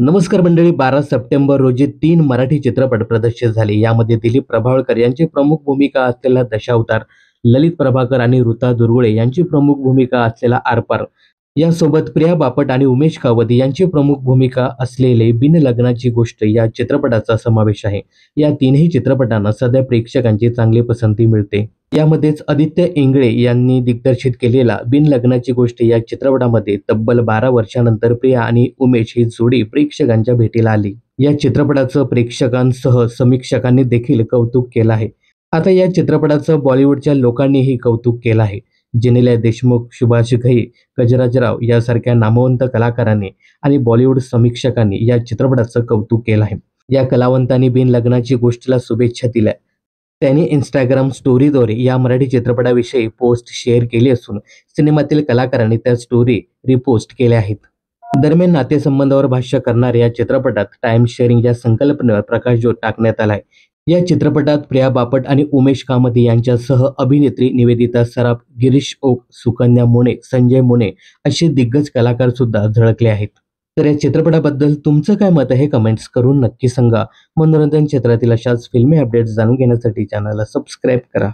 नमस्कार मंडळी. 12 सप्टेंबर रोजी 3 मराठी चित्रपट प्रदर्शित झाले. यामध्ये दिलीप प्रभावळकर यांची प्रमुख भूमिका असलेला दशावतार, ललित प्रभाकर आणि ऋता दुर्गुळे यांची प्रमुख भूमिका असलेला आरपार, यासोबत प्रिया बापट आणि उमेश कावत यांची प्रमुख भूमिका असलेले बिन लग्नाची गोष्ट या चित्रपटाचा समावेश आहे. या तीनही चित्रपटांना सध्या प्रेक्षकांची चांगली पसंती मिळते. यामध्येच आदित्य इंगळे यांनी दिग्दर्शित केलेला बिन लग्नाची गोष्ट या चित्रपटामध्ये तब्बल 12 वर्षांनंतर प्रिया आणि उमेश ही जोडी प्रेक्षकांच्या भेटीला आली. या चित्रपटाचं प्रेक्षकांसह समीक्षकांनी देखील कौतुक केलं आहे. आता या चित्रपटाचं बॉलिवूडच्या लोकांनीही कौतुक केलं आहे. जेनेलिया देशमुख, सुभाष घई, गजराजराव यासारख्या नामवंत कलाकारांनी आणि बॉलिवूड समीक्षकांनी या चित्रपटाचं कौतुक केलं आहे. या कलावंतांनी बिन लग्नाची गोष्टीला शुभेच्छा दिल्या. त्यांनी इंस्टाग्राम स्टोरीद्वारे या मराठी चित्रपटाविषयी पोस्ट शेअर केली असून सिनेमातील कलाकारांनी त्या स्टोरी रिपोस्ट केल्या आहेत. दरम्यान नातेसंबंधावर भाष्य करणाऱ्या या चित्रपटात टाइम शेअरिंग या संकल्पनेवर प्रकाशझोत टाकण्यात आला आहे. या चित्रपटात प्रिया बापट आणि उमेश कामत यांच्यासह अभिनेत्री निवेदिता सराफ, गिरीश ओक, सुकन्या मोने, संजय मोने असे दिग्गज कलाकार सुद्धा झळकले आहेत. तर या चित्रपटाबद्दल तुमचं काय मत आहे कमेंट्स करून नक्की सांगा. मनोरंजन क्षेत्रातील अशाच फिल्मी अपडेट्स जाणून घेण्यासाठी चॅनलला सबस्क्राईब करा.